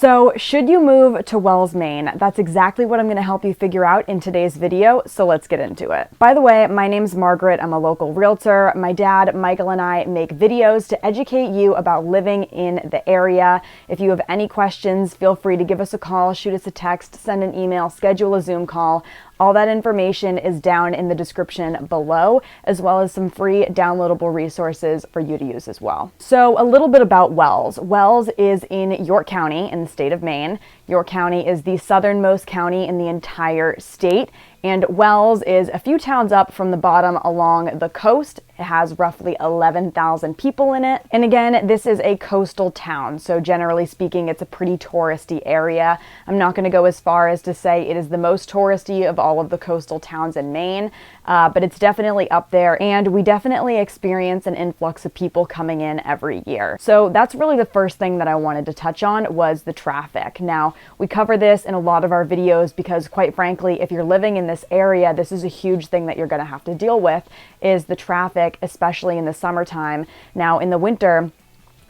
So should you move to Wells, Maine? That's exactly what I'm going to help you figure out in today's video, so let's get into it. By the way, my name's Margaret. I'm a local realtor. My dad, Michael, and I make videos to educate you about living in the area. If you have any questions, feel free to give us a call, shoot us a text, send an email, schedule a Zoom call. All that information is down in the description below, as well as some free downloadable resources for you to use as well. So a little bit about Wells. Wells is in York County in the state of Maine. York County is the southernmost county in the entire state, and Wells is a few towns up from the bottom along the coast. It has roughly 11,000 people in it. And again, this is a coastal town, so generally speaking, it's a pretty touristy area. I'm not going to go as far as to say it is the most touristy of all of the coastal towns in Maine, but it's definitely up there, and we definitely experience an influx of people coming in every year. So that's really the first thing that I wanted to touch on was the traffic. Now, we cover this in a lot of our videos because, quite frankly, if you're living in this area, this is a huge thing that you're going to have to deal with, is the traffic, especially in the summertime. Now, in the winter,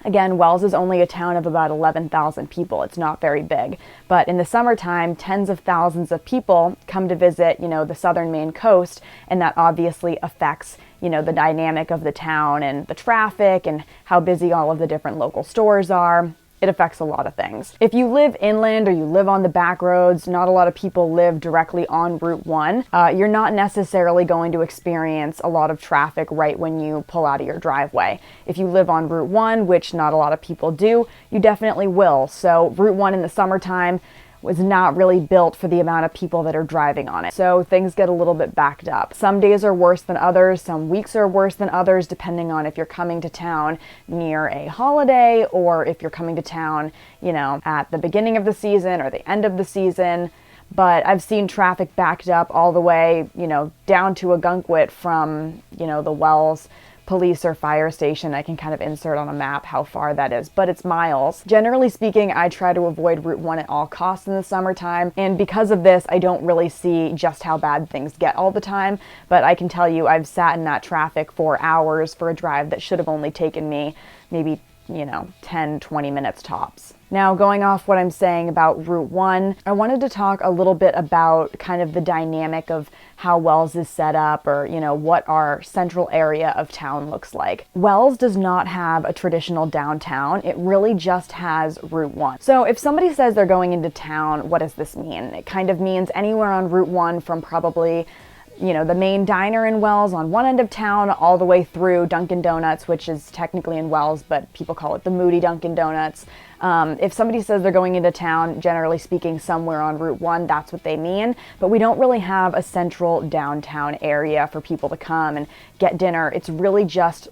again, Wells is only a town of about 11,000 people. It's not very big. But in the summertime, tens of thousands of people come to visit, the southern Maine coast, and that obviously affects, the dynamic of the town and the traffic and how busy all of the different local stores are. It affects a lot of things. If you live inland or you live on the back roads, not a lot of people live directly on Route 1, you're not necessarily going to experience a lot of traffic right when you pull out of your driveway. If you live on Route 1, which not a lot of people do, you definitely will. So Route 1 in the summertime was not really built for the amount of people that are driving on it. So things get a little bit backed up. Some days are worse than others, some weeks are worse than others, depending on if you're coming to town near a holiday or if you're coming to town, at the beginning of the season or the end of the season. But I've seen traffic backed up all the way, down to Agunquit from, the Wells police or fire station. I can kind of insert on a map how far that is, but it's miles. Generally speaking, I try to avoid Route 1 at all costs in the summertime, and because of this, I don't really see just how bad things get all the time, but I can tell you I've sat in that traffic for hours for a drive that should have only taken me maybe 10, 20 minutes tops. Now, going off what I'm saying about Route 1, I wanted to talk a little bit about kind of the dynamic of how Wells is set up, or, what our central area of town looks like. Wells does not have a traditional downtown. It really just has Route 1. So if somebody says they're going into town, what does this mean? It kind of means anywhere on Route 1 from probably the main diner in Wells on one end of town all the way through Dunkin' Donuts, which is technically in Wells, but people call it the Moody Dunkin' Donuts. If somebody says they're going into town, generally speaking, somewhere on Route 1, that's what they mean. But we don't really have a central downtown area for people to come and get dinner. It's really just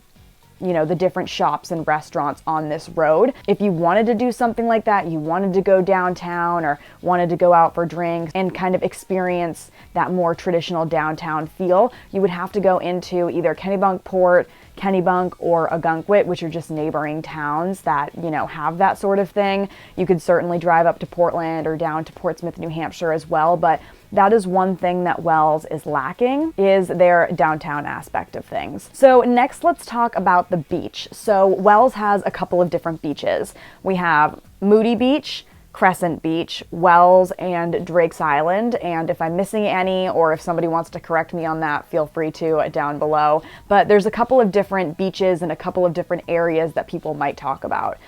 the different shops and restaurants on this road. If you wanted to do something like that, you wanted to go downtown or wanted to go out for drinks and kind of experience that more traditional downtown feel, you would have to go into either Kennebunkport, Kennebunk, or Agunquit, which are just neighboring towns that, have that sort of thing. You could certainly drive up to Portland or down to Portsmouth, New Hampshire as well, but that is one thing that Wells is lacking, is their downtown aspect of things. So next, let's talk about the beach. So Wells has a couple of different beaches. We have Moody Beach, Crescent Beach, Wells, and Drake's Island. And if I'm missing any, or if somebody wants to correct me on that, feel free to down below. But there's a couple of different beaches and a couple of different areas that people might talk about.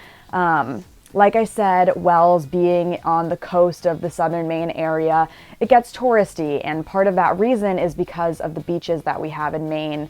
Like I said, Wells being on the coast of the southern Maine area, it gets touristy, and part of that reason is because of the beaches that we have in Maine.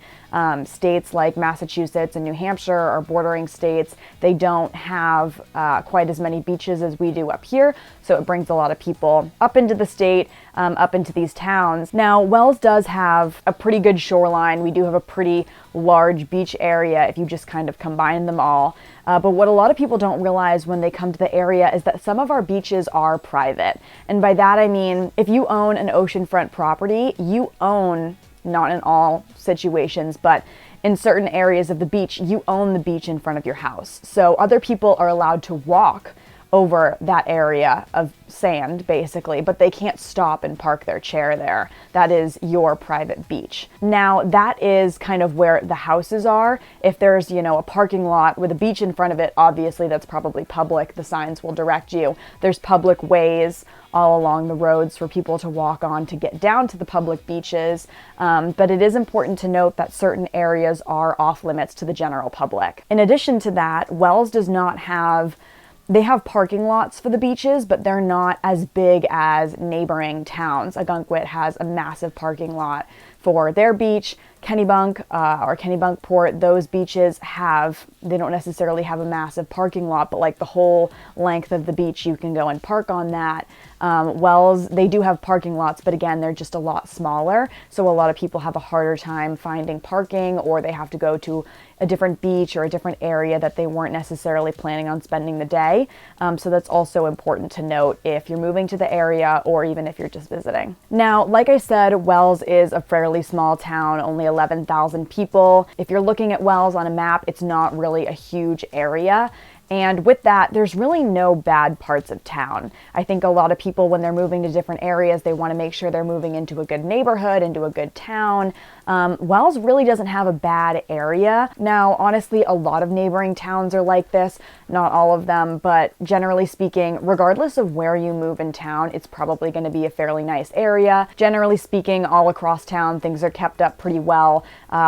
States like Massachusetts and New Hampshire are bordering states. They don't have quite as many beaches as we do up here, so it brings a lot of people up into the state, up into these towns. Now, Wells does have a pretty good shoreline. We do have a pretty large beach area if you just kind of combine them all. But what a lot of people don't realize when they come to the area is that some of our beaches are private. And by that I mean, if you own an oceanfront property, you own, not in all situations, but in certain areas of the beach, you own the beach in front of your house. So other people are allowed to walk over that area of sand, basically, but they can't stop and park their chair there. That is your private beach. Now, that is kind of where the houses are. If there's, a parking lot with a beach in front of it, obviously that's probably public. The signs will direct you. There's public ways all along the roads for people to walk on to get down to the public beaches. But it is important to note that certain areas are off limits to the general public. In addition to that, Wells does not have They have parking lots for the beaches, but they're not as big as neighboring towns. Ogunquit has a massive parking lot for their beach. Kennebunk or Kennebunkport, those beaches they don't necessarily have a massive parking lot, but like the whole length of the beach, you can go and park on that. Wells, they do have parking lots, but again, they're just a lot smaller. So a lot of people have a harder time finding parking, or they have to go to a different beach or a different area that they weren't necessarily planning on spending the day. So that's also important to note if you're moving to the area or even if you're just visiting. Now, like I said, Wells is a fairly small town, only 11,000 people. If you're looking at Wells on a map, it's not really a huge area. And with that, there's really no bad parts of town. I think a lot of people, when they're moving to different areas, they want to make sure they're moving into a good neighborhood, into a good town. Wells really doesn't have a bad area. Now, honestly, a lot of neighboring towns are like this. Not all of them, but generally speaking, regardless of where you move in town, it's probably going to be a fairly nice area. Generally speaking, all across town, things are kept up pretty well.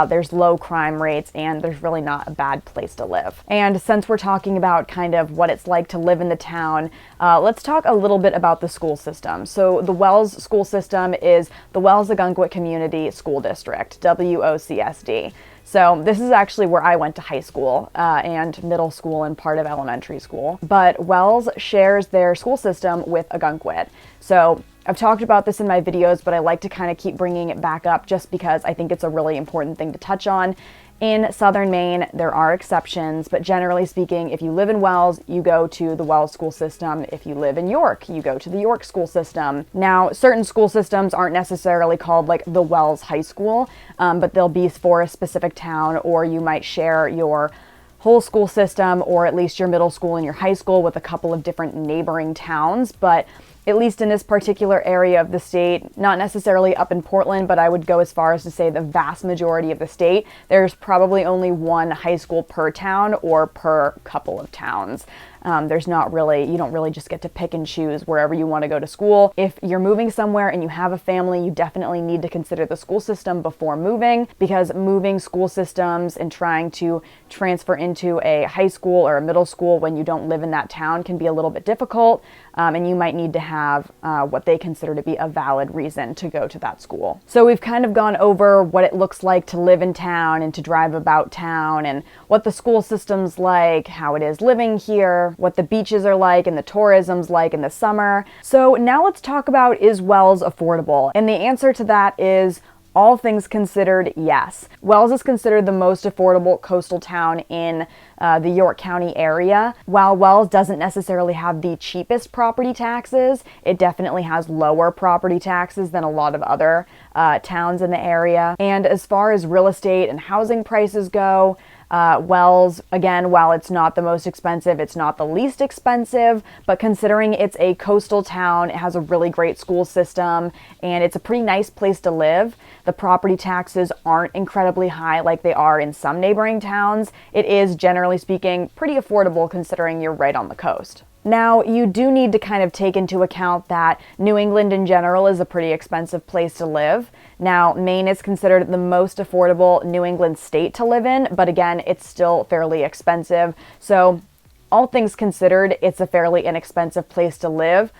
There's low crime rates, and there's really not a bad place to live. And since we're talking about kind of what it's like to live in the town, let's talk a little bit about the school system. So the Wells school system is the Wells Ogunquit Community School District, WOCSD. So this is actually where I went to high school and middle school and part of elementary school. But Wells shares their school system with Ogunquit. So I've talked about this in my videos, but I like to kind of keep bringing it back up just because I think it's a really important thing to touch on. In southern Maine, there are exceptions, but generally speaking, if you live in Wells, you go to the Wells school system. If you live in York, you go to the York school system. Now, certain school systems aren't necessarily called like the Wells High School, but they'll be for a specific town, or you might share your whole school system, or at least your middle school and your high school, with a couple of different neighboring towns. But at least in this particular area of the state, not necessarily up in Portland, but I would go as far as to say the vast majority of the state, there's probably only one high school per town or per couple of towns. You don't really just get to pick and choose wherever you want to go to school. If you're moving somewhere and you have a family, you definitely need to consider the school system before moving, because moving school systems and trying to transfer into a high school or a middle school when you don't live in that town can be a little bit difficult, and you might need to have what they consider to be a valid reason to go to that school. So we've kind of gone over what it looks like to live in town and to drive about town, and what the school system's like, how it is living here, what the beaches are like and the tourism's like in the summer. So now let's talk about, is Wells affordable? And the answer to that is, all things considered, yes. Wells is considered the most affordable coastal town in the York County area. While Wells doesn't necessarily have the cheapest property taxes, it definitely has lower property taxes than a lot of other towns in the area. And as far as real estate and housing prices go, Wells, again, while it's not the most expensive, it's not the least expensive, but considering it's a coastal town, it has a really great school system, and it's a pretty nice place to live. The property taxes aren't incredibly high like they are in some neighboring towns. It is, generally speaking, pretty affordable considering you're right on the coast. Now, you do need to kind of take into account that New England in general is a pretty expensive place to live. Now, Maine is considered the most affordable New England state to live in, but again, it's still fairly expensive. So, all things considered, it's a fairly inexpensive place to live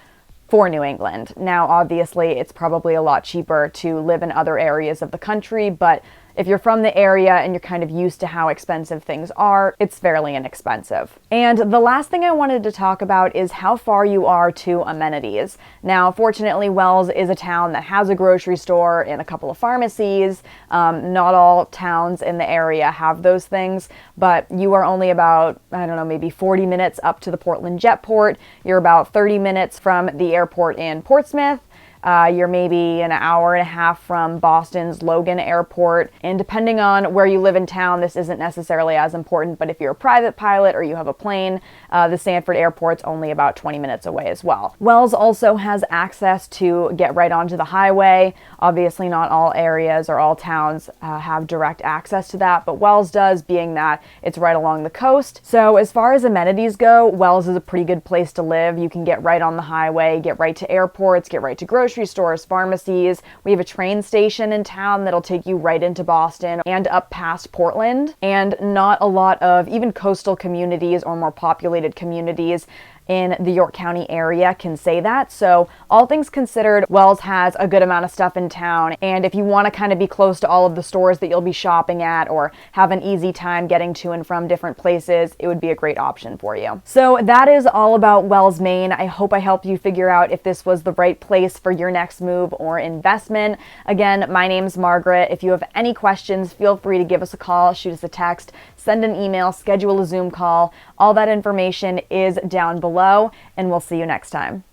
for New England. Now, obviously, it's probably a lot cheaper to live in other areas of the country, but if you're from the area and you're kind of used to how expensive things are, it's fairly inexpensive. And the last thing I wanted to talk about is how far you are to amenities. Now, fortunately, Wells is a town that has a grocery store and a couple of pharmacies. Not all towns in the area have those things, but you are only about, maybe 40 minutes up to the Portland Jetport. You're about 30 minutes from the airport in Portsmouth. You're maybe an hour and a half from Boston's Logan Airport. And depending on where you live in town, this isn't necessarily as important, but if you're a private pilot or you have a plane, the Sanford Airport's only about 20 minutes away as well. Wells also has access to get right onto the highway. Obviously, not all areas or all towns have direct access to that, but Wells does, being that it's right along the coast. So as far as amenities go, Wells is a pretty good place to live. You can get right on the highway, get right to airports, get right to grocery stores, pharmacies. We have a train station in town that'll take you right into Boston and up past Portland, and not a lot of even coastal communities or more populated communities in the York County area can say that. So all things considered, Wells has a good amount of stuff in town. And if you want to kind of be close to all of the stores that you'll be shopping at or have an easy time getting to and from different places, it would be a great option for you. So that is all about Wells, Maine. I hope I helped you figure out if this was the right place for your next move or investment. Again, my name's Margaret. If you have any questions, feel free to give us a call, shoot us a text, send an email, schedule a Zoom call. All that information is down below, and we'll see you next time.